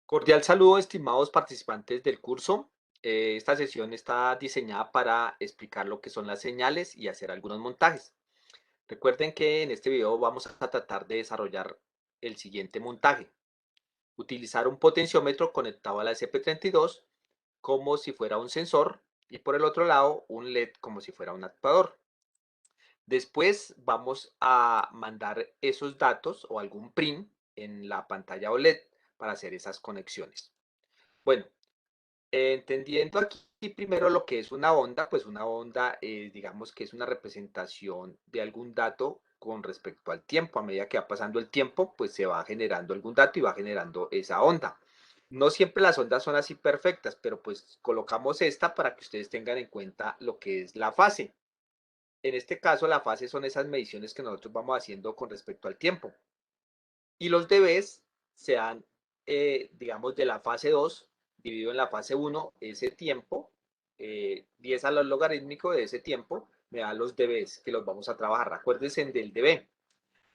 Cordial saludo, estimados participantes del curso. Esta sesión está diseñada para explicar lo que son las señales y hacer algunos montajes. Recuerden que en este video vamos a tratar de desarrollar el siguiente montaje. Utilizar un potenciómetro conectado a la SP32 como si fuera un sensor y por el otro lado un LED como si fuera un actuador. Después vamos a mandar esos datos o algún print en la pantalla OLED para hacer esas conexiones. Bueno, entendiendo aquí primero lo que es una onda, pues una onda, digamos que es una representación de algún dato con respecto al tiempo. A medida que va pasando el tiempo, pues se va generando algún dato y va generando esa onda. No siempre las ondas son así perfectas, pero pues colocamos esta para que ustedes tengan en cuenta lo que es la fase. En este caso, la fase son esas mediciones que nosotros vamos haciendo con respecto al tiempo. Y los dBs se dan, digamos, de la fase 2 dividido en la fase 1, ese tiempo, 10 a lo logarítmico de ese tiempo, me da los dBs que los vamos a trabajar. Acuérdense del dB.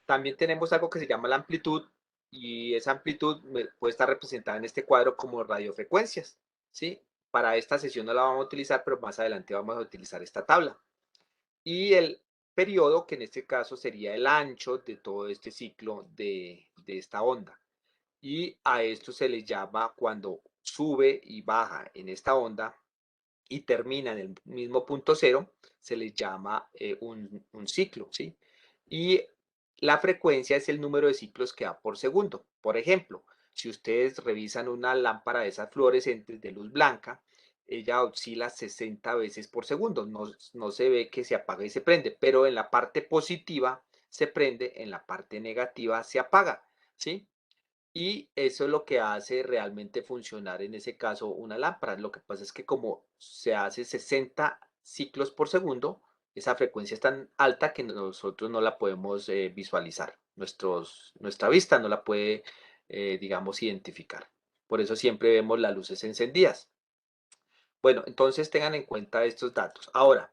También tenemos algo que se llama la amplitud, y esa amplitud puede estar representada en este cuadro como radiofrecuencias, ¿sí? Para esta sesión no la vamos a utilizar, pero más adelante vamos a utilizar esta tabla. Y el periodo, que en este caso sería el ancho de todo este ciclo de esta onda. Y a esto se le llama cuando sube y baja en esta onda y termina en el mismo punto cero, se le llama un ciclo, ¿sí? Y la frecuencia es el número de ciclos que da por segundo. Por ejemplo, si ustedes revisan una lámpara de esas fluorescentes de luz blanca, ella oscila 60 veces por segundo. No se ve que se apaga y se prende, pero en la parte positiva se prende, en la parte negativa se apaga, ¿sí? Y eso es lo que hace realmente funcionar en ese caso una lámpara. Lo que pasa es que como se hace 60 ciclos por segundo, esa frecuencia es tan alta que nosotros no la podemos visualizar. Nuestra vista no la puede, digamos, identificar. Por eso siempre vemos las luces encendidas. Bueno, entonces tengan en cuenta estos datos. Ahora,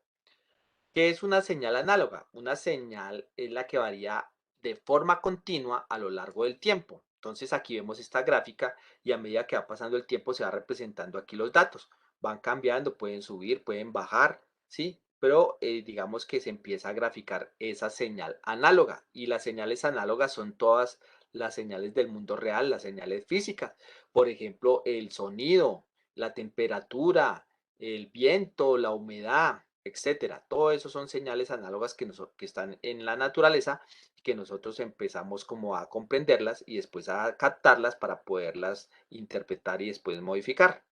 ¿qué es una señal análoga? Una señal es la que varía de forma continua a lo largo del tiempo. Entonces aquí vemos esta gráfica y a medida que va pasando el tiempo se va representando aquí los datos. Van cambiando, pueden subir, pueden bajar, ¿sí? Pero digamos que se empieza a graficar esa señal análoga, y las señales análogas son todas las señales del mundo real, las señales físicas. Por ejemplo, el sonido, la temperatura, el viento, la humedad, etcétera. Todo eso son señales análogas que están en la naturaleza y que nosotros empezamos como a comprenderlas y después a captarlas para poderlas interpretar y después modificar.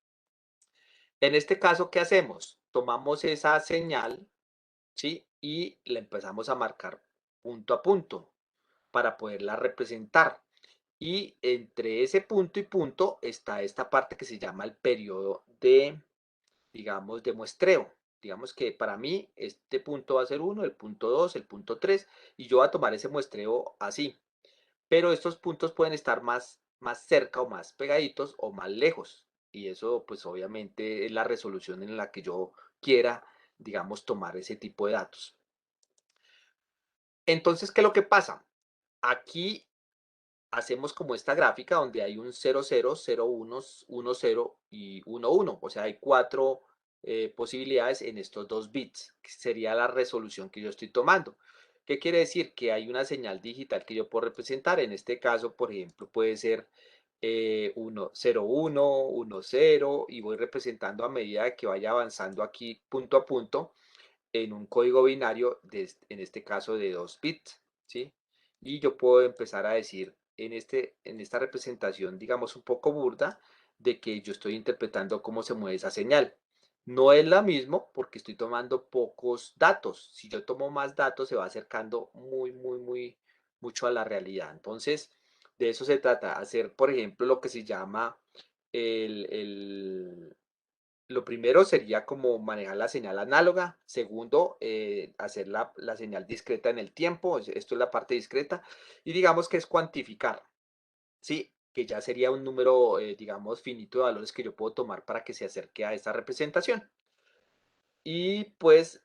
En este caso, ¿qué hacemos? Tomamos esa señal, ¿sí? Y la empezamos a marcar punto a punto para poderla representar. Y entre ese punto y punto está esta parte que se llama el periodo de, digamos, de muestreo. Digamos que para mí este punto va a ser uno, el punto 2, el punto 3, y yo voy a tomar ese muestreo así. Pero estos puntos pueden estar más cerca o más pegaditos o más lejos. Y eso pues obviamente es la resolución en la que yo quiera, digamos, tomar ese tipo de datos. Entonces, ¿qué es lo que pasa? Aquí hacemos como esta gráfica donde hay un 0, 0, 0, 1, 1, 0 y 1, 1. O sea, hay cuatro posibilidades en estos dos bits, que sería la resolución que yo estoy tomando. ¿Qué quiere decir? Que hay una señal digital que yo puedo representar. En este caso, por ejemplo, puede ser 1, 0, 1, 1, 0, y voy representando a medida que vaya avanzando aquí punto a punto en un código binario, en este caso de 2 bits, ¿sí? Y yo puedo empezar a decir en esta representación, digamos, un poco burda, de que yo estoy interpretando cómo se mueve esa señal. No es la mismo porque estoy tomando pocos datos. Si yo tomo más datos, se va acercando mucho a la realidad. Entonces, de eso se trata, hacer, por ejemplo, lo que se llama el lo primero sería como manejar la señal análoga. Segundo, hacer la señal discreta en el tiempo. Esto es la parte discreta. Y digamos que es cuantificar, ¿sí? Que ya sería un número, digamos, finito de valores que yo puedo tomar para que se acerque a esta representación. Y pues,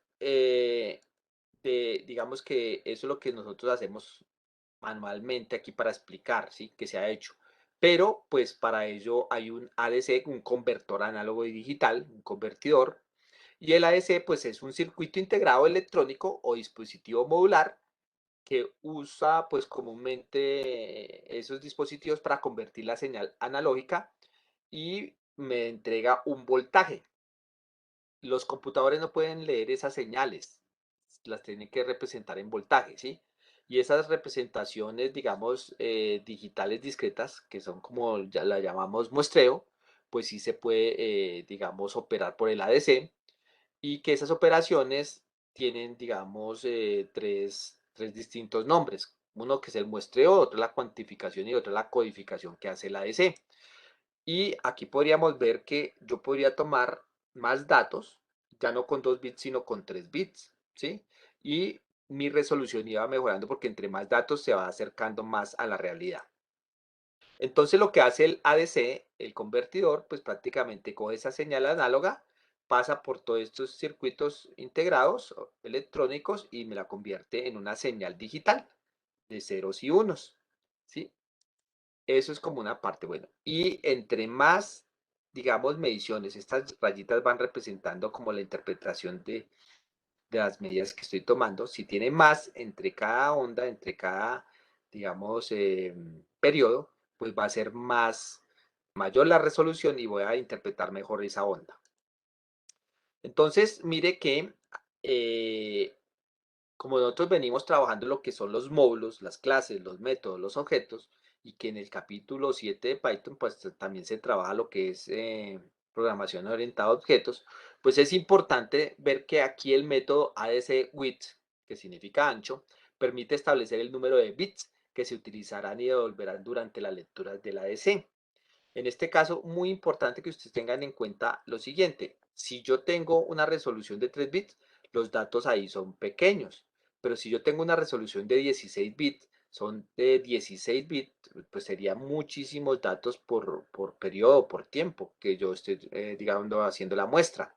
digamos que eso es lo que nosotros hacemos manualmente aquí para explicar, ¿sí? Que se ha hecho. pero pues para ello hay un ADC, un convertor análogo y digital, un convertidor, y el ADC pues es un circuito integrado electrónico o dispositivo modular que usa pues comúnmente esos dispositivos para convertir la señal analógica y me entrega un voltaje. Los computadores no pueden leer esas señales, las tienen que representar en voltaje, ¿sí? Y esas representaciones, digamos, digitales discretas, que son como ya la llamamos muestreo, pues sí se puede, digamos, operar por el ADC y que esas operaciones tienen, digamos, tres distintos nombres. Uno que es el muestreo, otro la cuantificación y otro la codificación que hace el ADC. Y aquí podríamos ver que yo podría tomar más datos, ya no con 2 bits, sino con 3 bits, ¿sí? Y mi resolución iba mejorando porque entre más datos se va acercando más a la realidad. Entonces lo que hace el ADC, el convertidor, pues prácticamente coge esa señal análoga, pasa por todos estos circuitos integrados electrónicos y me la convierte en una señal digital de ceros y unos, ¿sí? Eso es como una parte, bueno. Y entre más, digamos, mediciones, estas rayitas van representando como la interpretación de las medidas que estoy tomando. Si tiene más entre cada onda, entre cada, digamos, periodo, pues va a ser más, mayor la resolución y voy a interpretar mejor esa onda. Entonces, mire que eh, como nosotros venimos trabajando lo que son los módulos, las clases, los métodos, los objetos, y que en el capítulo 7 de Python, pues también se trabaja lo que es programación orientada a objetos, pues es importante ver que aquí el método ADC width, que significa ancho, permite establecer el número de bits que se utilizarán y devolverán durante las lecturas del ADC. En este caso, muy importante que ustedes tengan en cuenta lo siguiente. Si yo tengo una resolución de 3 bits, los datos ahí son pequeños. Pero si yo tengo una resolución de 16 bits, son de 16 bits, pues serían muchísimos datos por periodo, por tiempo, que yo estoy, digamos, haciendo la muestra,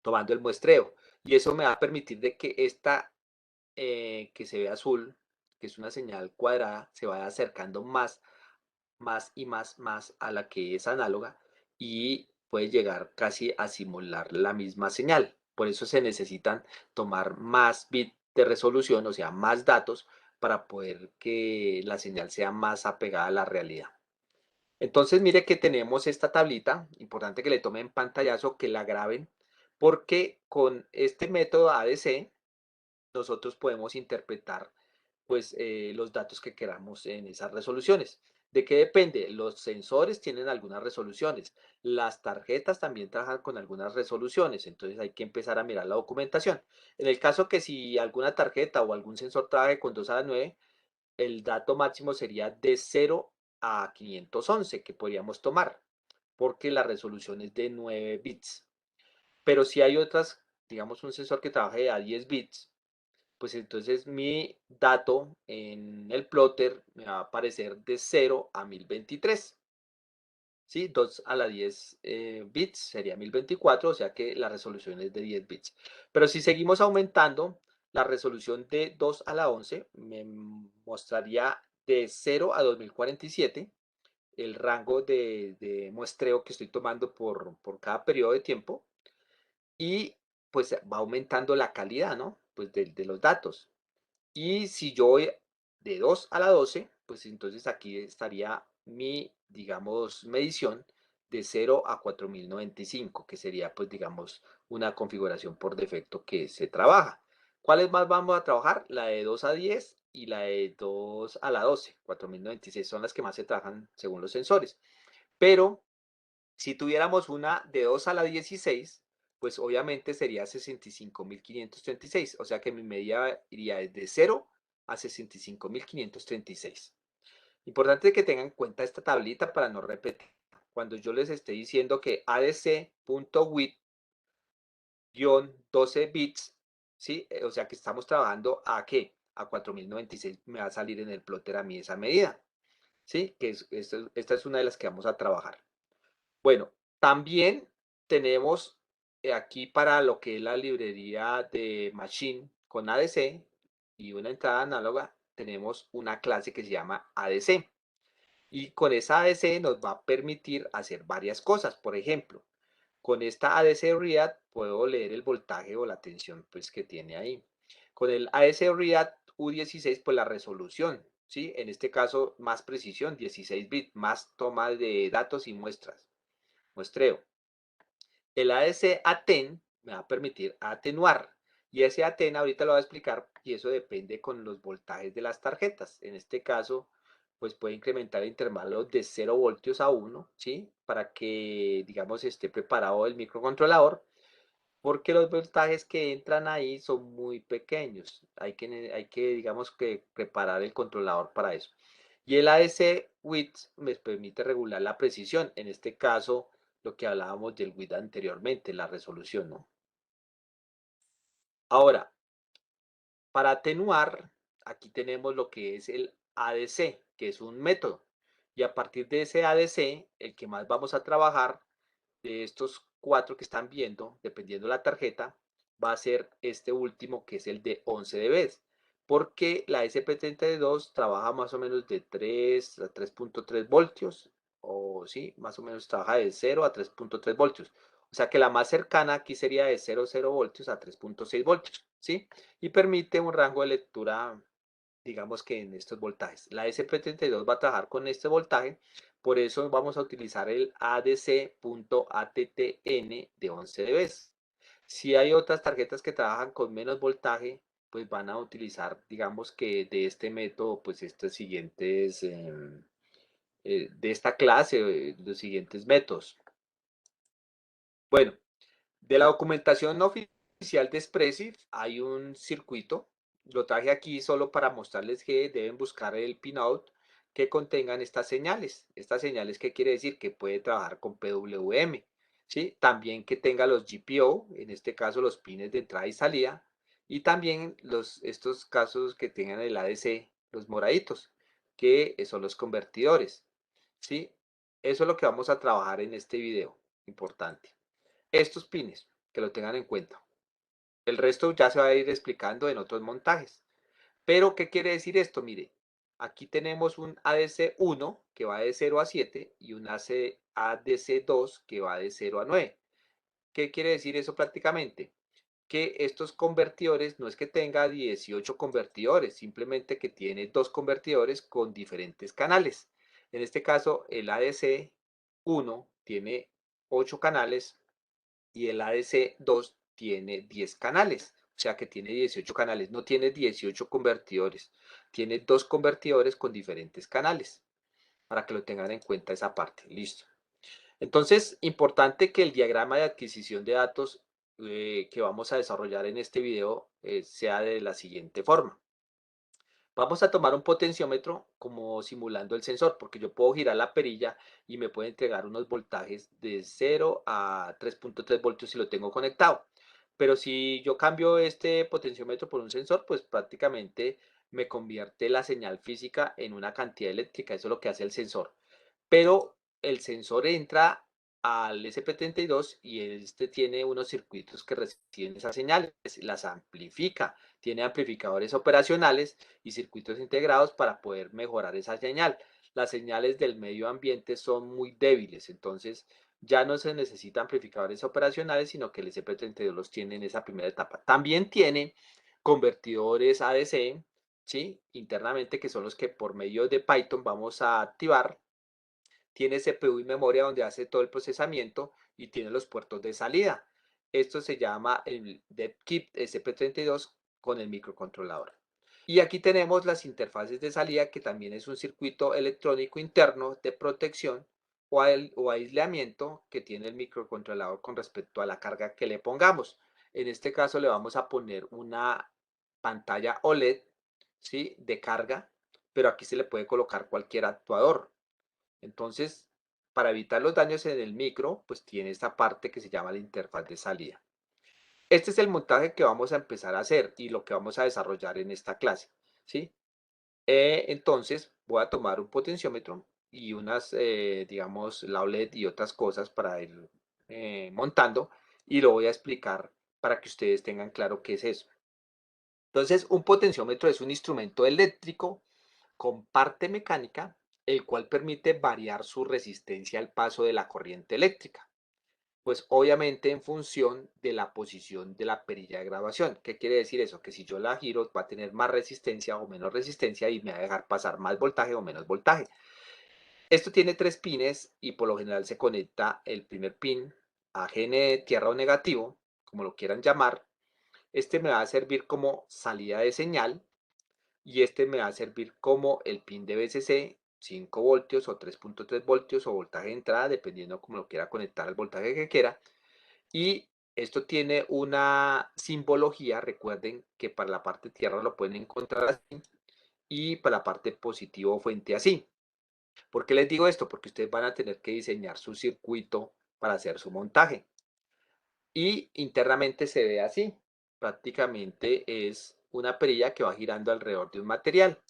tomando el muestreo. Y eso me va a permitir de que esta, que se ve azul, que es una señal cuadrada, se vaya acercando más y más a la que es análoga y puede llegar casi a simular la misma señal. Por eso se necesitan tomar más bits de resolución, o sea, más datos para poder que la señal sea más apegada a la realidad. Entonces, mire que tenemos esta tablita, importante que le tomen pantallazo, que la graben, porque con este método ADC nosotros podemos interpretar pues los datos que queramos en esas resoluciones. ¿De qué depende? Los sensores tienen algunas resoluciones, las tarjetas también trabajan con algunas resoluciones, entonces hay que empezar a mirar la documentación. En el caso que si alguna tarjeta o algún sensor trabaje con 2 a la 9, el dato máximo sería de 0 a 511 que podríamos tomar, porque la resolución es de 9 bits. Pero si hay otras, digamos un sensor que trabaje a 10 bits, pues entonces mi dato en el plotter me va a aparecer de 0 a 1023. ¿Sí? 2 a la 10 bits sería 1024, o sea que la resolución es de 10 bits. Pero si seguimos aumentando, la resolución de 2 a la 11 me mostraría de 0 a 2047 el rango de muestreo que estoy tomando por cada periodo de tiempo y pues va aumentando la calidad, ¿no? Pues de los datos. Y si yo voy de 2 a la 12, pues entonces aquí estaría mi, digamos, medición de 0 a 4095, que sería, pues, digamos, una configuración por defecto que se trabaja. ¿Cuáles más vamos a trabajar? La de 2 a 10 y la de 2 a la 12, 4096 son las que más se trabajan según los sensores. Pero si tuviéramos una de 2 a la 16, pues obviamente sería 65.536, o sea que mi medida iría desde 0 a 65.536. Importante que tengan en cuenta esta tablita para no repetir. Cuando yo les esté diciendo que ADC.width-12 bits, ¿sí? O sea que estamos trabajando a ¿qué? A 4096 me va a salir en el plotter a mí esa medida, ¿sí? Que esta es una de las que vamos a trabajar. Bueno, también tenemos aquí para lo que es la librería de Machine con ADC y una entrada análoga, tenemos una clase que se llama ADC. Y con esa ADC nos va a permitir hacer varias cosas. Por ejemplo, con esta ADC Read puedo leer el voltaje o la tensión pues, que tiene ahí. Con el ADC Read U16, pues la resolución, ¿sí? En este caso, más precisión, 16 bits, más toma de datos y muestreo. El ADC Aten me va a permitir atenuar. Y ese Aten ahorita lo voy a explicar y eso depende con los voltajes de las tarjetas. En este caso, pues puede incrementar el intervalo de 0 voltios a 1, ¿sí? Para que, digamos, esté preparado el microcontrolador, porque los voltajes que entran ahí son muy pequeños. Hay que digamos, que preparar el controlador para eso. Y el ADC Width me permite regular la precisión. En este caso, lo que hablábamos del width anteriormente, la resolución, ¿no? Ahora, para atenuar, aquí tenemos lo que es el ADC, que es un método. Y a partir de ese ADC, el que más vamos a trabajar de estos 4 que están viendo, dependiendo de la tarjeta, va a ser este último, que es el de 11 dB, porque la SP32 trabaja más o menos de 3 a 3.3 voltios, o sí, más o menos trabaja de 0 a 3.3 voltios. O sea que la más cercana aquí sería de 0,0 voltios a 3.6 voltios, ¿sí? Y permite un rango de lectura, digamos que en estos voltajes. La SP32 va a trabajar con este voltaje, por eso vamos a utilizar el ADC.ATTN de 11 dB. Si hay otras tarjetas que trabajan con menos voltaje, pues van a utilizar, digamos que de este método, pues estos siguientes, de esta clase, los siguientes métodos. Bueno, de la documentación no oficial de Expressive hay un circuito. Lo traje aquí solo para mostrarles que deben buscar el pinout que contengan estas señales. Estas señales, ¿qué quiere decir? Que puede trabajar con PWM, ¿sí? También que tenga los GPO, en este caso los pines de entrada y salida, y también estos casos que tengan el ADC, los moraditos, que son los convertidores, ¿sí? Eso es lo que vamos a trabajar en este video, importante. Estos pines, que lo tengan en cuenta. El resto ya se va a ir explicando en otros montajes. Pero, ¿qué quiere decir esto? Mire, aquí tenemos un ADC1 que va de 0 a 7 y un ADC2 que va de 0 a 9. ¿Qué quiere decir eso prácticamente? Que estos convertidores no es que tenga 18 convertidores, simplemente que tiene dos convertidores con diferentes canales. En este caso, el ADC1 tiene 8 canales y el ADC2 tiene 10 canales, o sea que tiene 18 canales, no tiene 18 convertidores, tiene dos convertidores con diferentes canales, para que lo tengan en cuenta esa parte, listo. Entonces, importante que el diagrama de adquisición de datos que vamos a desarrollar en este video sea de la siguiente forma. Vamos a tomar un potenciómetro como simulando el sensor, porque yo puedo girar la perilla y me puede entregar unos voltajes de 0 a 3.3 voltios si lo tengo conectado. Pero si yo cambio este potenciómetro por un sensor, pues prácticamente me convierte la señal física en una cantidad eléctrica. Eso es lo que hace el sensor. Pero el sensor entra al SP32 y este tiene unos circuitos que reciben esas señales, las amplifica, tiene amplificadores operacionales y circuitos integrados para poder mejorar esa señal. Las señales del medio ambiente son muy débiles, entonces ya no se necesitan amplificadores operacionales, sino que el SP32 los tiene en esa primera etapa. También tiene convertidores ADC, ¿sí? Internamente, que son los que por medio de Python vamos a activar. Tiene CPU y memoria donde hace todo el procesamiento y tiene los puertos de salida. Esto se llama el DevKit SP32 con el microcontrolador. Y aquí tenemos las interfaces de salida, que también es un circuito electrónico interno de protección o aislamiento que tiene el microcontrolador con respecto a la carga que le pongamos. En este caso le vamos a poner una pantalla OLED, ¿sí? De carga, pero aquí se le puede colocar cualquier actuador. Entonces, para evitar los daños en el micro, pues tiene esta parte que se llama la interfaz de salida. Este es el montaje que vamos a empezar a hacer y lo que vamos a desarrollar en esta clase, ¿sí? Entonces, voy a tomar un potenciómetro y unas, digamos, la OLED y otras cosas para ir montando, y lo voy a explicar para que ustedes tengan claro qué es eso. Entonces, un potenciómetro es un instrumento eléctrico con parte mecánica el cual permite variar su resistencia al paso de la corriente eléctrica. Pues obviamente en función de la posición de la perilla de graduación. ¿Qué quiere decir eso? Que si yo la giro va a tener más resistencia o menos resistencia y me va a dejar pasar más voltaje o menos voltaje. Esto tiene 3 pines y por lo general se conecta el primer pin a GN tierra o negativo, como lo quieran llamar. Este me va a servir como salida de señal y este me va a servir como el pin de VCC, 5 voltios o 3.3 voltios o voltaje de entrada, dependiendo como lo quiera conectar al voltaje que quiera. Y esto tiene una simbología, recuerden que para la parte tierra lo pueden encontrar así y para la parte positivo fuente así. ¿Por qué les digo esto? Porque ustedes van a tener que diseñar su circuito para hacer su montaje. Y internamente se ve así. Prácticamente es una perilla que va girando alrededor de un material.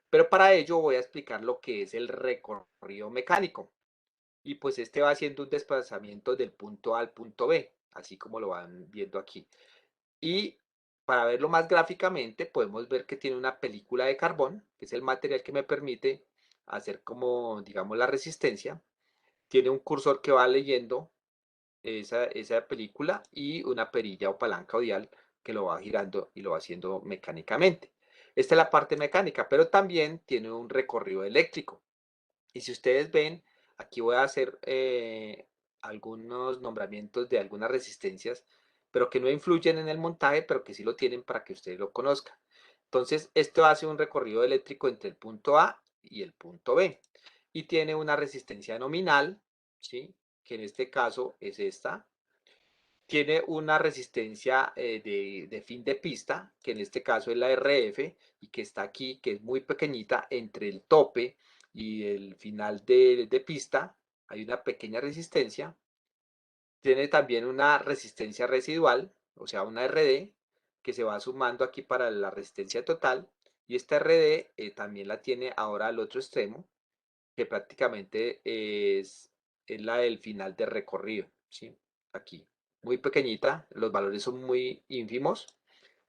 Pero para ello voy a explicar lo que es el recorrido mecánico. Y pues este va haciendo un desplazamiento del punto A al punto B, así como lo van viendo aquí. Y para verlo más gráficamente, podemos ver que tiene una película de carbón, que es el material que me permite hacer como, digamos, la resistencia. Tiene un cursor que va leyendo esa película y una perilla o palanca o dial que lo va girando y lo va haciendo mecánicamente. Esta es la parte mecánica, pero también tiene un recorrido eléctrico. Y si ustedes ven, aquí voy a hacer algunos nombramientos de algunas resistencias, pero que no influyen en el montaje, pero que sí lo tienen para que ustedes lo conozcan. Entonces, esto hace un recorrido eléctrico entre el punto A y el punto B. Y tiene una resistencia nominal, ¿sí? Que en este caso es esta. Tiene una resistencia de fin de pista, que en este caso es la RF, y que está aquí, que es muy pequeñita, entre el tope y el final de pista. Hay una pequeña resistencia. Tiene también una resistencia residual, o sea, una RD, que se va sumando aquí para la resistencia total. Y esta RD también la tiene ahora al otro extremo, que prácticamente es la del final del recorrido, ¿sí? Aquí, muy pequeñita, los valores son muy ínfimos.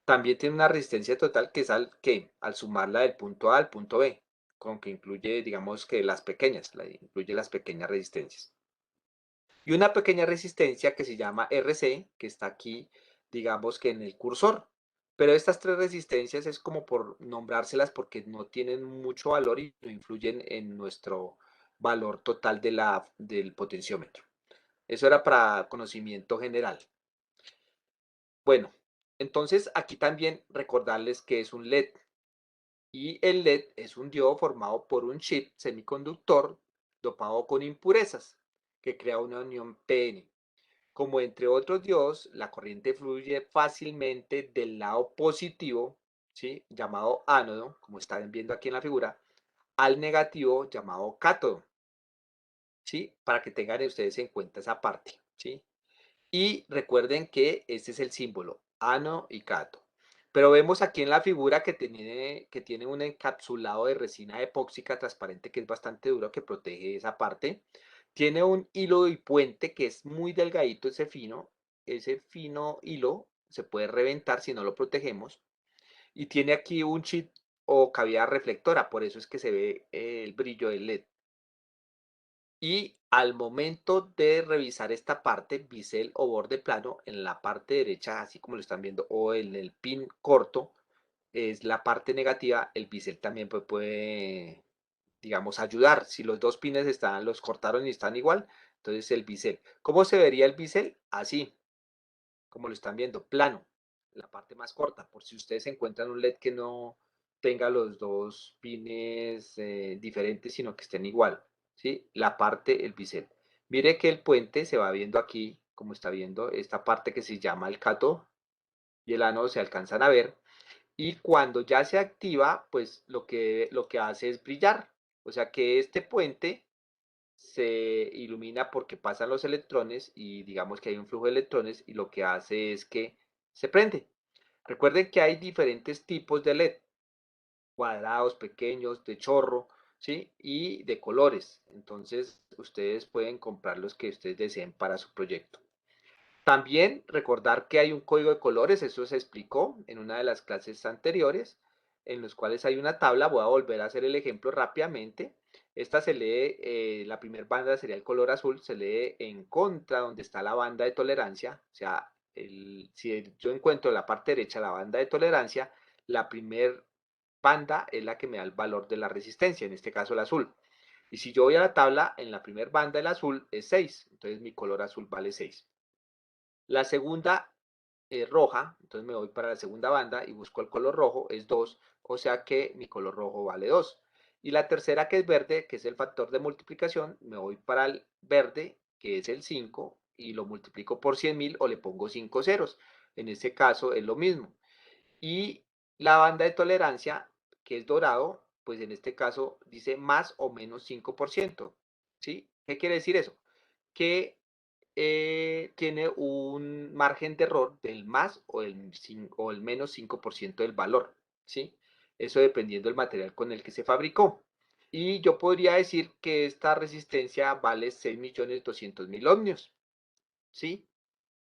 También tiene una resistencia total que es al sumarla del punto A al punto B, con que incluye, digamos que las pequeñas, incluye las pequeñas resistencias. Y una pequeña resistencia que se llama RC, que está aquí, digamos que en el cursor. Pero estas 3 resistencias es como por nombrárselas porque no tienen mucho valor y no influyen en nuestro valor total del potenciómetro. Eso era para conocimiento general. Bueno, entonces aquí también recordarles que es un LED. Y el LED es un diodo formado por un chip semiconductor dopado con impurezas que crea una unión PN. Como entre otros diodos, la corriente fluye fácilmente del lado positivo, ¿sí? Llamado ánodo, como están viendo aquí en la figura, al negativo llamado cátodo, ¿sí? Para que tengan ustedes en cuenta esa parte, ¿sí? Y recuerden que este es el símbolo, ánodo y cátodo. Pero vemos aquí en la figura que tiene un encapsulado de resina epóxica transparente que es bastante duro, que protege esa parte. Tiene un hilo y puente que es muy delgadito, ese fino hilo se puede reventar si no lo protegemos. Y tiene aquí un chip o cavidad reflectora, por eso es que se ve el brillo del LED. Y al momento de revisar esta parte, bisel o borde plano, en la parte derecha, así como lo están viendo, o en el pin corto, es la parte negativa, el bisel también puede, digamos, ayudar. Si los dos pines los cortaron y están igual, entonces el bisel. ¿Cómo se vería el bisel? Así, como lo están viendo, plano, la parte más corta, por si ustedes encuentran un LED que no tenga los dos pines diferentes, sino que estén igual, ¿sí? La parte, el bisel. Mire que el puente se va viendo aquí, como está viendo, esta parte que se llama el cátodo y el ánodo se alcanzan a ver, y cuando ya se activa, pues lo que hace es brillar, o sea que este puente se ilumina porque pasan los electrones y digamos que hay un flujo de electrones y lo que hace es que se prende. Recuerden que hay diferentes tipos de LED, cuadrados, pequeños, de chorro, ¿sí? Y de colores. Entonces, ustedes pueden comprar los que ustedes deseen para su proyecto. También recordar que hay un código de colores, eso se explicó en una de las clases anteriores, en los cuales hay una tabla, voy a volver a hacer el ejemplo rápidamente. Esta se lee, la primera banda sería el color azul, se lee en contra donde está la banda de tolerancia, o sea, si yo encuentro en la parte derecha la banda de tolerancia, la primera banda es la que me da el valor de la resistencia, en este caso el azul. Y si yo voy a la tabla, en la primera banda el azul es 6, entonces mi color azul vale 6. La segunda es roja, entonces me voy para la segunda banda y busco el color rojo, es 2, o sea que mi color rojo vale 2. Y la tercera, que es verde, que es el factor de multiplicación, me voy para el verde, que es el 5, y lo multiplico por 100.000 o le pongo 5 ceros. En este caso es lo mismo. Y la banda de tolerancia, que es dorado, pues en este caso dice más o menos 5%. ¿Sí? ¿Qué quiere decir eso? Que tiene un margen de error del más o el menos 5% del valor, ¿sí? Eso dependiendo del material con el que se fabricó. Y yo podría decir que esta resistencia vale 6.200.000 ohmios, ¿sí?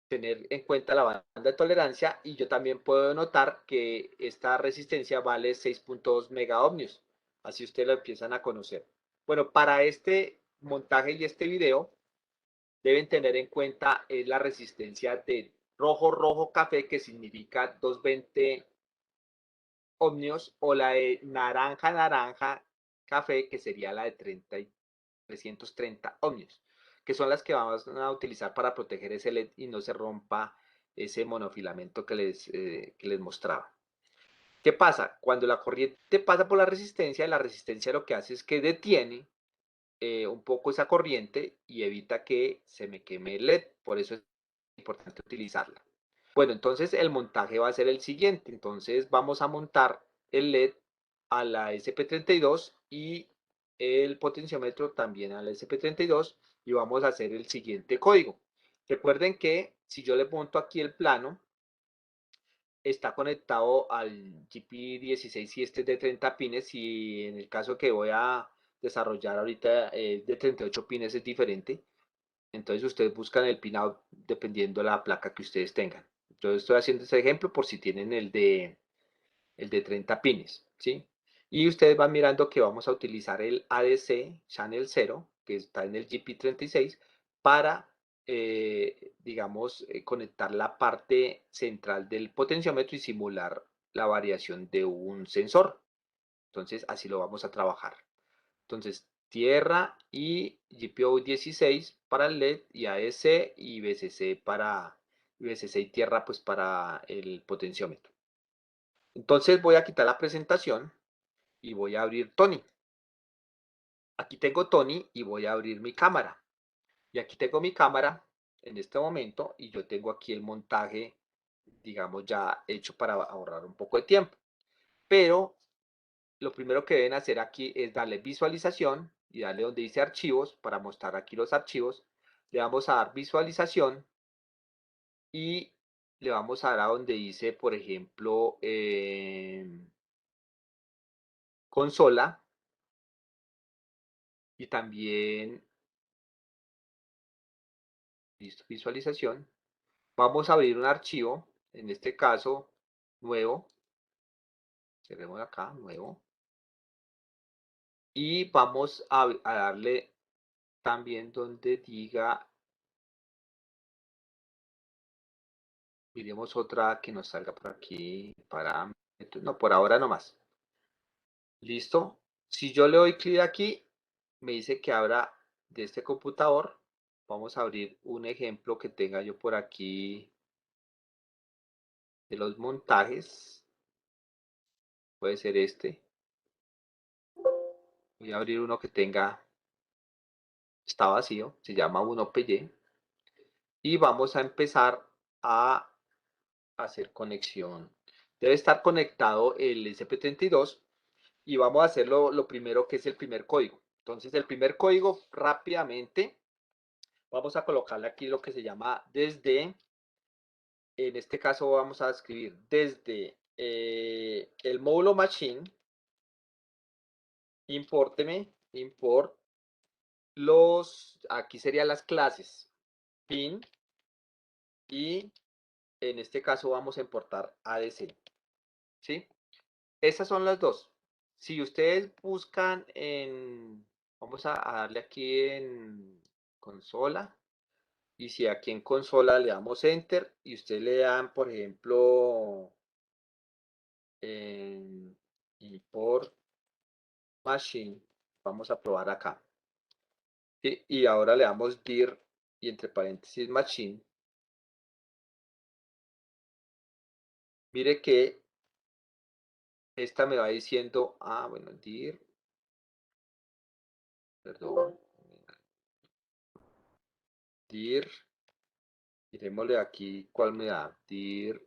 Tener en cuenta la banda de tolerancia, y yo también puedo notar que esta resistencia vale 6.2 mega ohmios. Así ustedes lo empiezan a conocer. Bueno, para este montaje y este video, deben tener en cuenta la resistencia de rojo, rojo, café, que significa 220 ohmios, o la de naranja, naranja, café, que sería la de 330 ohmios, que son las que vamos a utilizar para proteger ese LED y no se rompa ese monofilamento que les mostraba. ¿Qué pasa? Cuando la corriente pasa por la resistencia lo que hace es que detiene un poco esa corriente y evita que se me queme el LED. Por eso es importante utilizarla. Bueno, entonces el montaje va a ser el siguiente. Entonces vamos a montar el LED a la SP32 y el potenciómetro también a la SP32, y vamos a hacer el siguiente código. Recuerden que si yo le monto aquí el plano, está conectado al GP16 y este es de 30 pines, y en el caso que voy a desarrollar ahorita de 38 pines es diferente. Entonces ustedes buscan el pin-out dependiendo de la placa que ustedes tengan. Yo estoy haciendo este ejemplo por si tienen el de 30 pines, ¿sí? Y ustedes van mirando que vamos a utilizar el ADC Channel 0, que está en el GP36, para, digamos, conectar la parte central del potenciómetro y simular la variación de un sensor. Entonces, así lo vamos a trabajar. Entonces, tierra y GPIO 16 para el LED, y AEC y BCC y tierra pues para el potenciómetro. Entonces voy a quitar la presentación y voy a abrir Tony. Aquí tengo Tony y voy a abrir mi cámara. Y aquí tengo mi cámara en este momento, y yo tengo aquí el montaje, digamos, ya hecho para ahorrar un poco de tiempo. Pero lo primero que deben hacer aquí es darle visualización y darle donde dice archivos para mostrar aquí los archivos. Le vamos a dar visualización y le vamos a dar a donde dice, por ejemplo, consola, y también listo, visualización. Vamos a abrir un archivo, en este caso nuevo, cerremos acá, nuevo, y vamos a darle también donde diga, miremos otra que nos salga por aquí, parámetros, no, por ahora no más. Listo. Si yo le doy clic aquí, me dice que abra de este computador. Vamos a abrir un ejemplo que tenga yo por aquí de los montajes. Puede ser este. Voy a abrir uno que está vacío, se llama 1PY. Y vamos a empezar a hacer conexión. Debe estar conectado el SP32, y vamos a hacer lo primero, que es el primer código. Entonces, el primer código, rápidamente, vamos a colocarle aquí lo que se llama desde, en este caso vamos a escribir desde el módulo machine, import aquí serían las clases pin, y en este caso vamos a importar ADC, ¿sí? Estas son las dos. Si ustedes buscan Vamos a darle aquí en consola. Y si aquí en consola le damos enter y usted le dan, por ejemplo, en import machine, vamos a probar acá. Y ahora le damos dir y entre paréntesis machine. Mire que esta me va diciendo, bueno, dir, perdón, dir, miremosle aquí cuál me da, dir,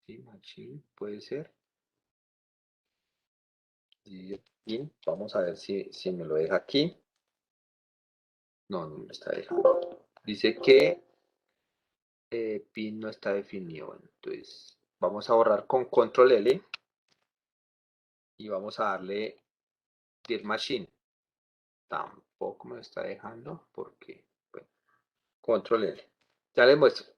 sí, machine, puede ser, dir, in, vamos a ver si me lo deja aquí. No, no me está dejando. Dice que pin no está definido. Bueno, entonces vamos a borrar con control L y vamos a darle dir machine. Tampoco me está dejando porque, bueno, control L. Ya les muestro.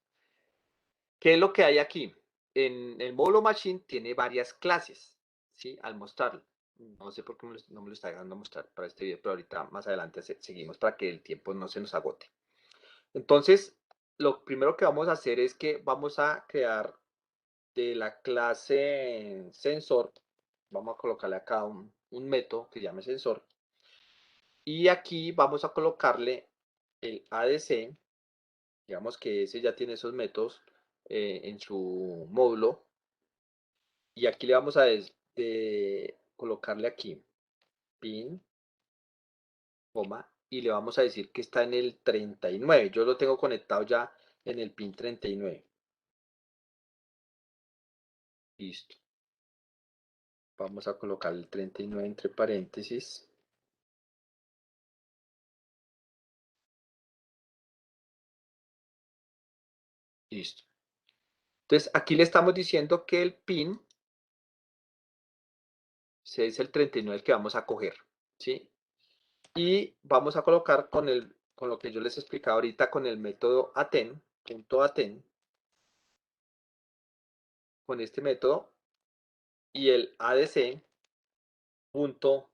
¿Qué es lo que hay aquí? En el módulo machine tiene varias clases, ¿sí? Al mostrarlo. No sé por qué no me lo está dejando mostrar para este video, pero ahorita más adelante seguimos para que el tiempo no se nos agote. Entonces, lo primero que vamos a hacer es que vamos a crear de la clase sensor, vamos a colocarle acá un método que llame sensor. Y aquí vamos a colocarle el ADC, digamos que ese ya tiene esos métodos en su módulo. Y aquí le vamos a colocarle aquí pin, coma, y le vamos a decir que está en el 39. Yo lo tengo conectado ya en el pin 39. Listo. Vamos a colocar el 39 entre paréntesis. Listo. Entonces aquí le estamos diciendo que el pin es el 39 el que vamos a coger, ¿sí? Y vamos a colocar con lo que yo les explicaba ahorita con el método aten, punto aten, con este método, y el adc, punto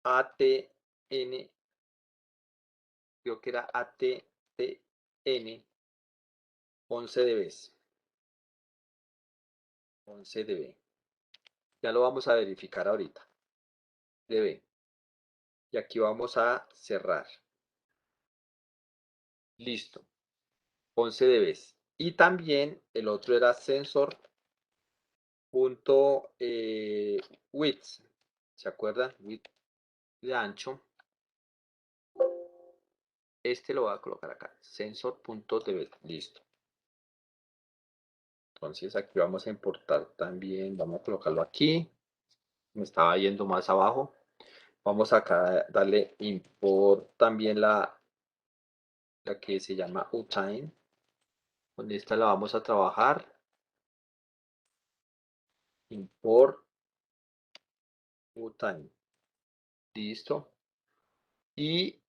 atn, creo que era atn 11 dB. 11 dB. Ya lo vamos a verificar ahorita. dB. Y aquí vamos a cerrar. Listo. 11 dB. Y también el otro era sensor punto width, ¿se acuerdan? Width de ancho. Este lo voy a colocar acá, sensor.db, listo. Entonces aquí vamos a importar también, vamos a colocarlo aquí. Me estaba yendo más abajo. Vamos acá a darle import también la que se llama utime. Con esta la vamos a trabajar. Import utime. Listo. Y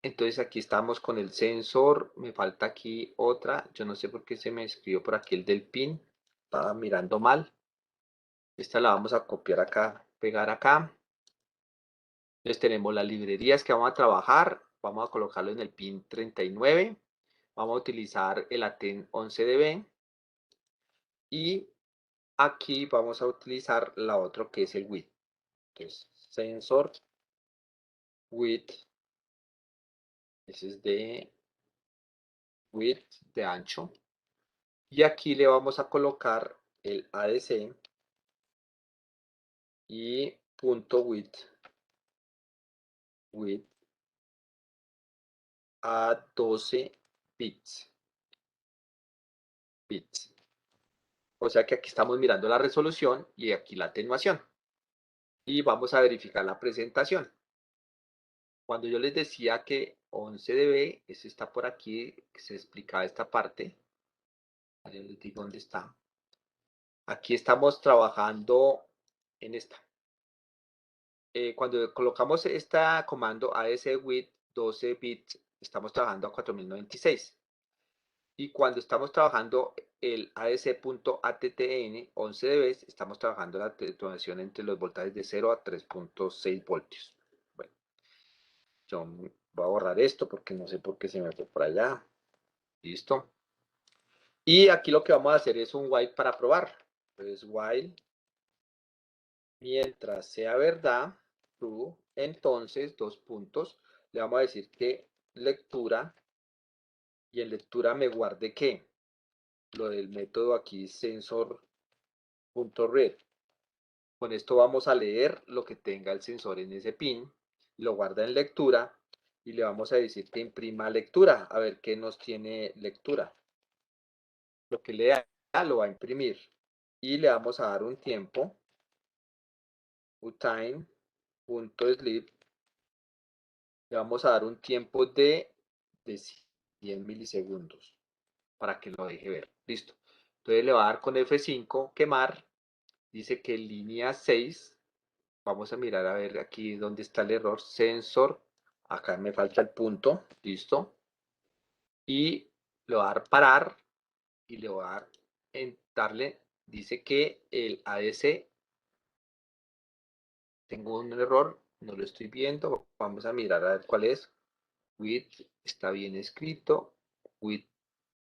entonces aquí estamos con el sensor. Me falta aquí otra. Yo no sé por qué se me escribió por aquí el del pin. Estaba mirando mal. Esta la vamos a copiar acá, pegar acá. Entonces tenemos las librerías que vamos a trabajar. Vamos a colocarlo en el pin 39. Vamos a utilizar el aten 11db. Y aquí vamos a utilizar la otra que es el width. Entonces, sensor width. Ese es de width, de ancho. Y aquí le vamos a colocar el ADC y punto width a 12 bits. O sea que aquí estamos mirando la resolución y aquí la atenuación. Y vamos a verificar la presentación. Cuando yo les decía que 11 dB, eso está por aquí, que se explicaba esta parte. Yo les digo dónde está. Aquí estamos trabajando en esta. Cuando colocamos este comando ASWidth 12 bits, estamos trabajando a 4096. Y cuando estamos trabajando el ADC.ATTN 11 dB, estamos trabajando la detonación entre los voltajes de 0 a 3.6 voltios. Bueno, yo voy a borrar esto porque no sé por qué se me fue por allá. Listo. Y aquí lo que vamos a hacer es un while para probar. Entonces, while, mientras sea verdad, true, entonces, dos puntos, le vamos a decir que lectura, y en lectura me guarde ¿qué? Lo del método aquí, sensor.read. Con esto vamos a leer lo que tenga el sensor en ese pin, lo guarda en lectura, y le vamos a decir que imprima lectura, a ver qué nos tiene lectura. Lo que lea lo va a imprimir, y le vamos a dar un tiempo, time.sleep, le vamos a dar un tiempo de 100 milisegundos para que lo deje ver. Listo. Entonces le va a dar con F5, quemar. Dice que en línea 6, vamos a mirar a ver aquí dónde está el error. Sensor, acá me falta el punto. Listo. Y le va a dar parar y le va a dar en darle. Dice que el ADC, tengo un error, no lo estoy viendo. Vamos a mirar a ver cuál es. Width está bien escrito. Width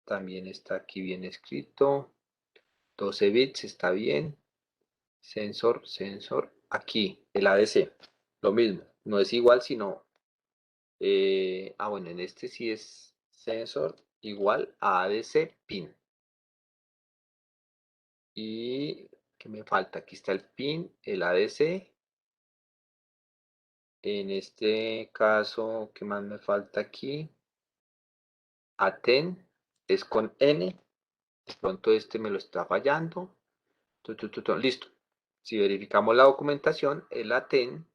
también está aquí bien escrito. 12 bits está bien. Sensor, aquí, el ADC. Lo mismo, no es igual, sino. Bueno, en este sí es sensor igual a ADC pin. Y, ¿qué me falta? Aquí está el pin, el ADC. En este caso, ¿qué más me falta aquí? ATEN es con N. De pronto este me lo está fallando. Listo. Si verificamos la documentación, el ATEN,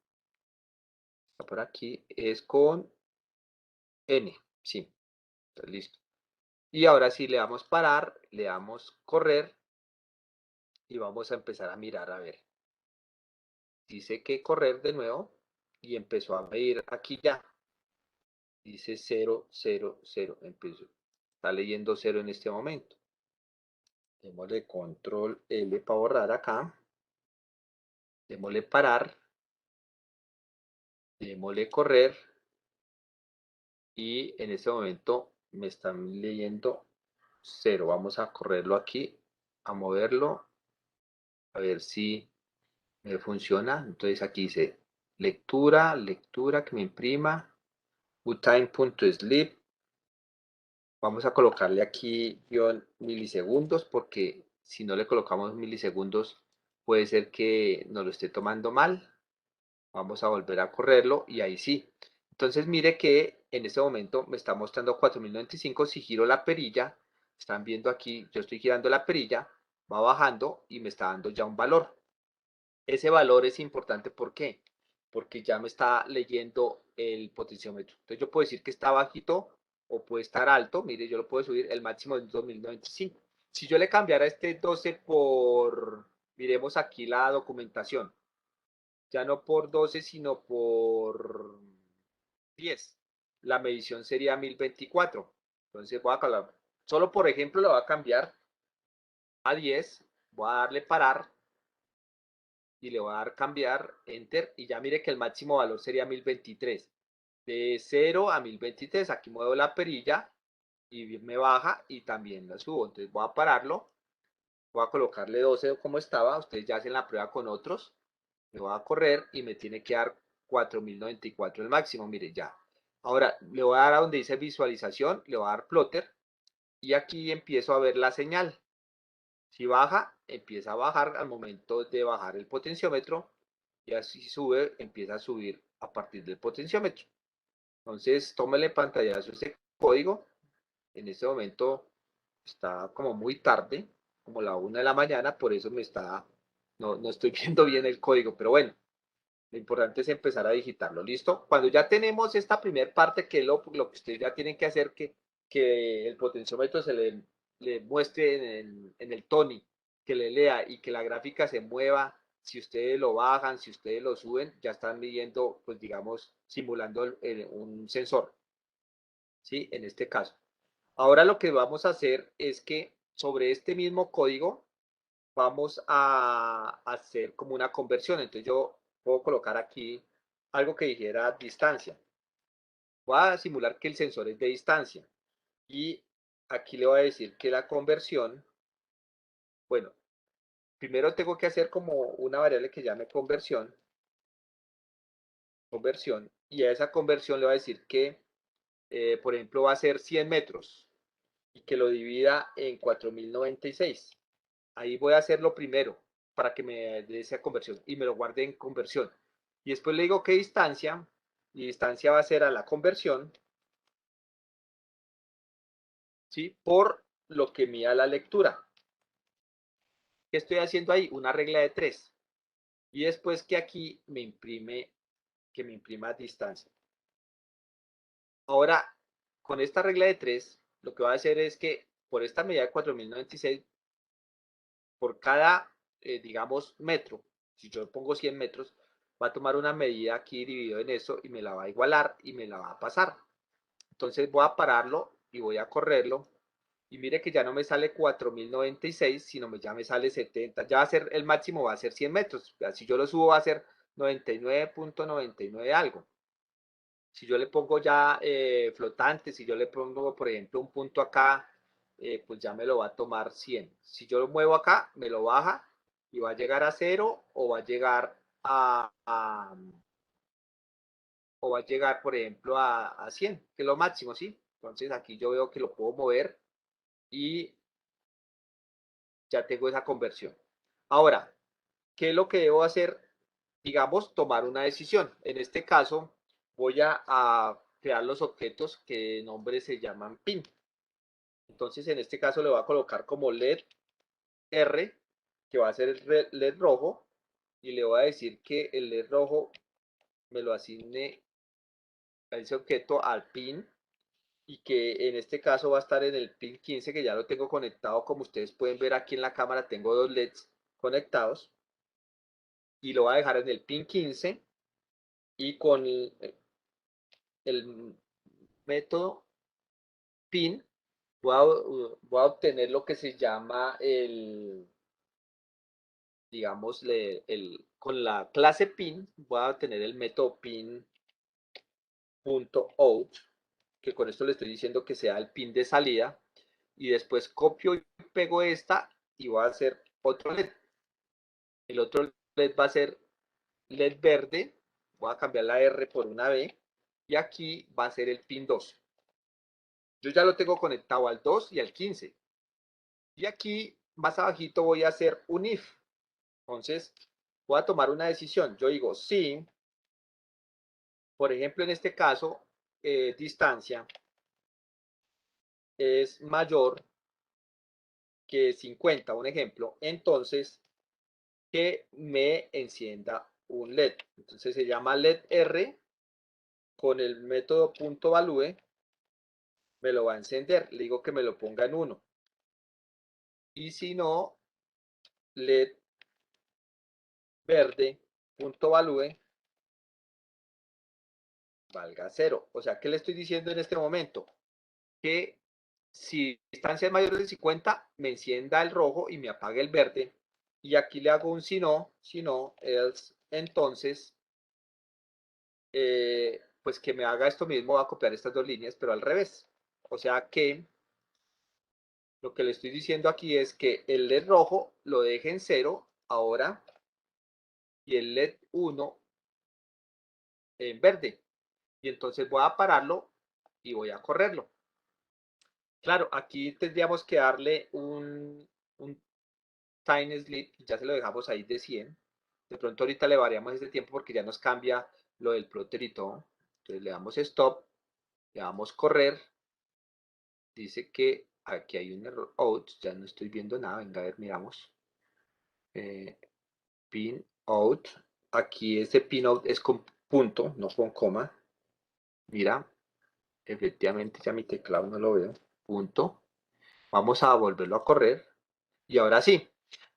está por aquí, es con N. Sí, está listo. Y ahora sí le damos parar, le damos correr y vamos a empezar a mirar a ver. Dice que correr de nuevo y empezó a medir aquí ya. Dice 0, 0, 0. Empezó. Está leyendo 0 en este momento. Démosle control L para borrar acá. Démosle parar. Démosle correr. Y en este momento me están leyendo 0. Vamos a correrlo aquí, a moverlo, a ver si me funciona. Entonces aquí dice lectura, lectura, que me imprima. Utime.sleep. Vamos a colocarle aquí milisegundos, porque si no le colocamos milisegundos puede ser que nos lo esté tomando mal. Vamos a volver a correrlo y ahí sí. Entonces mire que en este momento me está mostrando 4095. Si giro la perilla, están viendo aquí, yo estoy girando la perilla, va bajando y me está dando ya un valor. Ese valor es importante, ¿por qué? Porque ya me está leyendo el potenciómetro. Entonces yo puedo decir que está bajito o puede estar alto. Mire, yo lo puedo subir, el máximo es 2095. Si yo le cambiara este 12 por, miremos aquí la documentación, ya no por 12, sino por 10. La medición sería 1024. Entonces voy a calcular, solo por ejemplo lo voy a cambiar a 10, voy a darle parar y le voy a dar cambiar, enter, y ya mire que el máximo valor sería 1023. De 0 a 1023, aquí muevo la perilla y me baja y también la subo. Entonces voy a pararlo, voy a colocarle 12 como estaba, ustedes ya hacen la prueba con otros, me voy a correr y me tiene que dar 4094 el máximo, mire ya. Ahora le voy a dar a donde dice visualización, le voy a dar plotter y aquí empiezo a ver la señal. Si baja, empieza a bajar al momento de bajar el potenciómetro y así sube, empieza a subir a partir del potenciómetro. Entonces, tómele pantallazo ese código. En este momento está como muy tarde, como la 1 de la mañana, por eso no estoy viendo bien el código, pero bueno, lo importante es empezar a digitarlo, ¿listo? Cuando ya tenemos esta primera parte, que es lo que ustedes ya tienen que hacer, que el potenciómetro le muestre en el Tony, que le lea y que la gráfica se mueva. Si ustedes lo bajan, si ustedes lo suben, ya están midiendo, pues digamos, simulando un sensor, ¿sí? En este caso. Ahora lo que vamos a hacer es que sobre este mismo código vamos a hacer como una conversión. Entonces yo puedo colocar aquí algo que dijera distancia. Voy a simular que el sensor es de distancia. Y aquí le voy a decir que la conversión, bueno, primero tengo que hacer como una variable que llame conversión, y a esa conversión le voy a decir que, por ejemplo, va a ser 100 metros y que lo divida en 4096. Ahí voy a hacerlo primero para que me dé esa conversión y me lo guarde en conversión. Y después le digo qué distancia, y distancia va a ser a la conversión, ¿sí? Por lo que mida la lectura. ¿Qué estoy haciendo ahí? Una regla de 3. Y después que aquí que me imprima distancia. Ahora, con esta regla de 3, lo que voy a hacer es que por esta medida de 4096, por cada, digamos, metro, si yo pongo 100 metros, va a tomar una medida aquí dividido en eso y me la va a igualar y me la va a pasar. Entonces voy a pararlo y voy a correrlo. Y mire que ya no me sale 4096, sino ya me sale 70. Ya va a ser el máximo, va a ser 100 metros. Si yo lo subo, va a ser 99.99 algo. Si yo le pongo ya flotante, si yo le pongo, por ejemplo, un punto acá, pues ya me lo va a tomar 100. Si yo lo muevo acá, me lo baja y va a llegar a 0 o va a llegar o va a llegar, por ejemplo, a 100, que es lo máximo, ¿sí? Entonces aquí yo veo que lo puedo mover y ya tengo esa conversión. Ahora, ¿qué es lo que debo hacer? Digamos, tomar una decisión. En este caso, voy a crear los objetos que de nombre se llaman pin. Entonces, en este caso le voy a colocar como LED R, que va a ser el LED rojo, y le voy a decir que el LED rojo me lo asigne a ese objeto al pin, y que en este caso va a estar en el pin 15, que ya lo tengo conectado. Como ustedes pueden ver aquí en la cámara, tengo dos LEDs conectados, y lo voy a dejar en el pin 15, y con el método pin voy a obtener lo que se llama digamos, con la clase pin voy a obtener el método pin.out, que con esto le estoy diciendo que sea el pin de salida, y después copio y pego esta y voy a hacer otro LED. El otro LED va a ser LED verde, voy a cambiar la R por una B, y aquí va a ser el pin 2. Yo ya lo tengo conectado al 2 y al 15. Y aquí más abajito voy a hacer un if. Entonces voy a tomar una decisión. Yo digo si, por ejemplo, en este caso, distancia es mayor que 50, un ejemplo, entonces que me encienda un LED. Entonces se llama LED R, con el método .value me lo va a encender. Le digo que me lo ponga en 1. Y si no, LED verde .value valga 0. O sea, ¿qué le estoy diciendo en este momento? Que si distancia es mayor de 50, me encienda el rojo y me apague el verde. Y aquí le hago un si no, else, entonces, pues que me haga esto mismo. Voy a copiar estas dos líneas, pero al revés. O sea que lo que le estoy diciendo aquí es que el LED rojo lo deje en 0 ahora, y el LED 1 en verde. Y entonces voy a pararlo y voy a correrlo. Claro, aquí tendríamos que darle un time sleep, ya se lo dejamos ahí de 100. De pronto ahorita le variamos este tiempo porque ya nos cambia lo del plotter y todo. Entonces le damos stop, le damos correr. Dice que aquí hay un error out, ya no estoy viendo nada. Venga, a ver, miramos. Pin out. Aquí este pin out es con punto, no con coma. Mira, efectivamente ya mi teclado no lo veo. Punto. Vamos a volverlo a correr. Y ahora sí,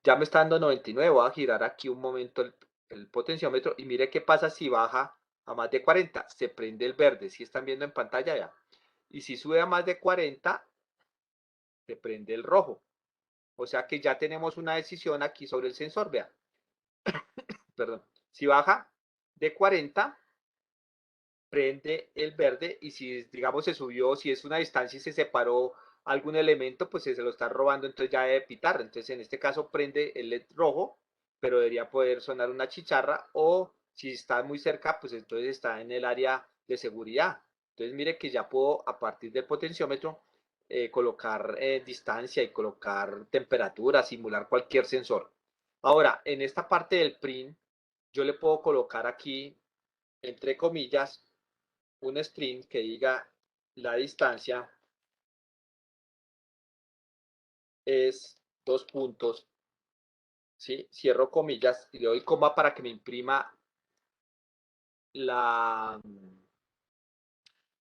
ya me está dando 99. Voy a girar aquí un momento el potenciómetro y mire qué pasa si baja a más de 40. Se prende el verde, si están viendo en pantalla ya. Y si sube a más de 40, se prende el rojo. O sea que ya tenemos una decisión aquí sobre el sensor, vean. Perdón. Si baja de 40, prende el verde, y si digamos se subió, si es una distancia y se separó algún elemento, pues se lo está robando, entonces ya debe pitar. Entonces en este caso prende el LED rojo, pero debería poder sonar una chicharra, o si está muy cerca, pues entonces está en el área de seguridad. Entonces mire que ya puedo, a partir del potenciómetro, colocar distancia y colocar temperatura, simular cualquier sensor. Ahora, en esta parte del print, yo le puedo colocar aquí, entre comillas, un string que diga la distancia es dos puntos, ¿sí? Cierro comillas y le doy coma para que me imprima la,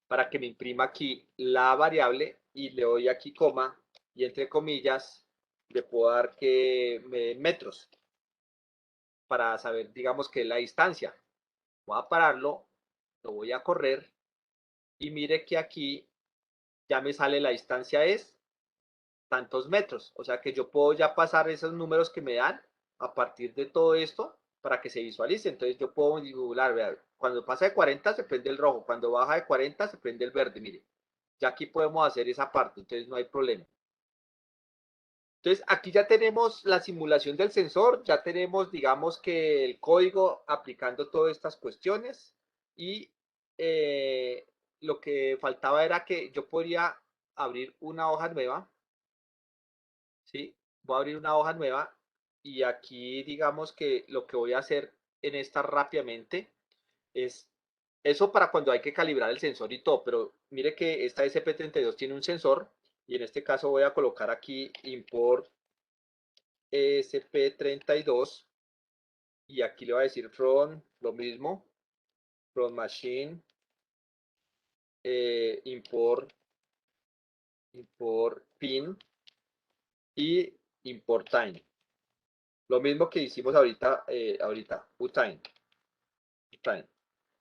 para que me imprima aquí la variable, y le doy aquí coma, y entre comillas le puedo dar que metros para saber, digamos, que es la distancia. Voy a pararlo, lo voy a correr, y mire que aquí ya me sale la distancia es tantos metros. O sea que yo puedo ya pasar esos números que me dan a partir de todo esto para que se visualice. Entonces yo puedo manipular, vea, cuando pasa de 40 se prende el rojo, cuando baja de 40 se prende el verde, mire. Ya aquí podemos hacer esa parte, entonces no hay problema. Entonces aquí ya tenemos la simulación del sensor, ya tenemos, digamos, que el código aplicando todas estas cuestiones, y eh, lo que faltaba era que yo podría abrir una hoja nueva, ¿sí? Voy a abrir una hoja nueva, y aquí digamos que lo que voy a hacer en esta rápidamente es eso para cuando hay que calibrar el sensor y todo, pero mire que esta SP32 tiene un sensor, y en este caso voy a colocar aquí import SP32, y aquí le voy a decir from, lo mismo, from machine, import pin y import time. Lo mismo que hicimos ahorita, utime.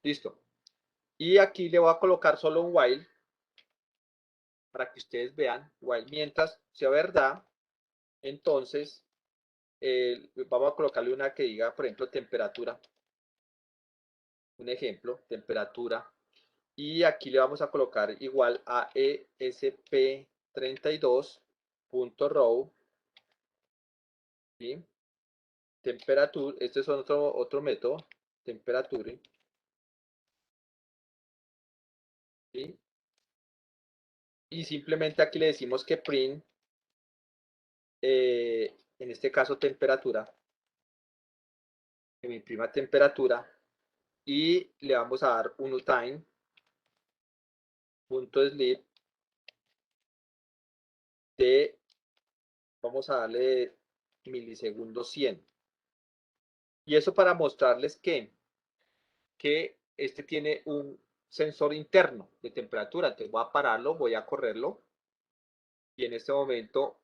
Listo. Y aquí le voy a colocar solo un while para que ustedes vean, while mientras sea verdad. Entonces vamos a colocarle una que diga, por ejemplo, temperatura, un ejemplo, temperatura, y aquí le vamos a colocar igual a esp32.row, ¿sí? Temperatura, este es otro método, temperatura, ¿sí? Y simplemente aquí le decimos que print, en este caso temperatura, que me imprima temperatura, y le vamos a dar un time.sleep de, vamos a darle milisegundos 100. Y eso para mostrarles que este tiene un sensor interno de temperatura. Entonces voy a pararlo, voy a correrlo, y en este momento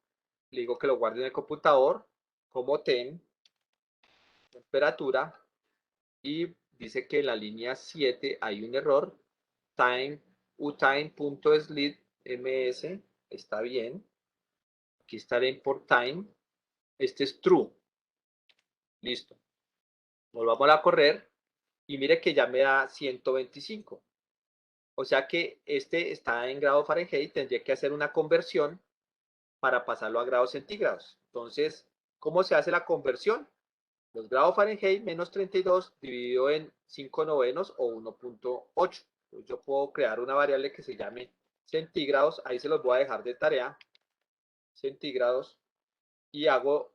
le digo que lo guarde en el computador como temperatura, y dice que en la línea 7 hay un error, utime.sleep ms, está bien, aquí está el import time, este es true, listo, volvamos a correr, y mire que ya me da 125. O sea que este está en grado Fahrenheit, tendría que hacer una conversión para pasarlo a grados centígrados. Entonces, ¿cómo se hace la conversión? Los grados Fahrenheit menos 32 dividido en 5 novenos o 1.8. Yo puedo crear una variable que se llame centígrados, ahí se los voy a dejar de tarea, centígrados, y hago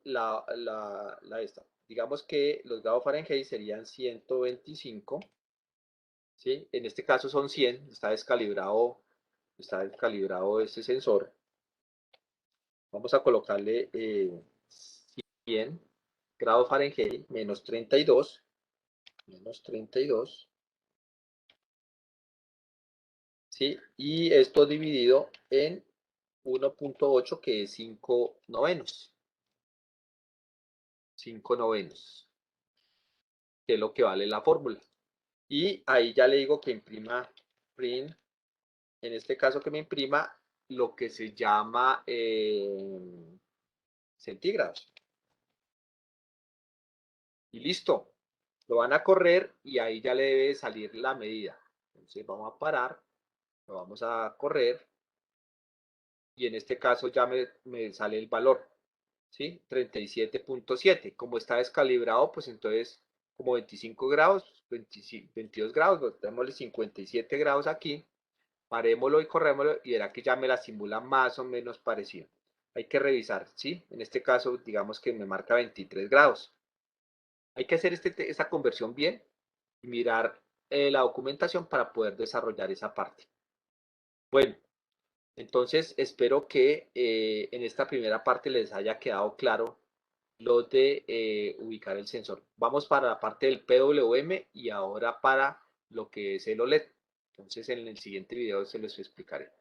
esta. Digamos que los grados Fahrenheit serían 125, ¿sí? En este caso son 100, está descalibrado este sensor. Vamos a colocarle 100 grados Fahrenheit menos 32, ¿sí? Y esto dividido en 1.8, que es 5 novenos. 5 novenos, que es lo que vale la fórmula. Y ahí ya le digo que imprima print, en este caso que me imprima lo que se llama centígrados. Y listo. Lo van a correr y ahí ya le debe salir la medida. Entonces vamos a parar, lo vamos a correr y en este caso ya me sale el valor, ¿sí? 37.7. Como está descalibrado, pues entonces como 25 grados, 22 grados, pues, démosle 57 grados aquí, parémoslo y corrémoslo y verá que ya me la simula más o menos parecido. Hay que revisar, ¿sí? En este caso, digamos que me marca 23 grados. Hay que hacer esta conversión bien y mirar la documentación para poder desarrollar esa parte. Bueno, entonces espero que en esta primera parte les haya quedado claro lo de ubicar el sensor. Vamos para la parte del PWM y ahora para lo que es el OLED. Entonces en el siguiente video se los explicaré.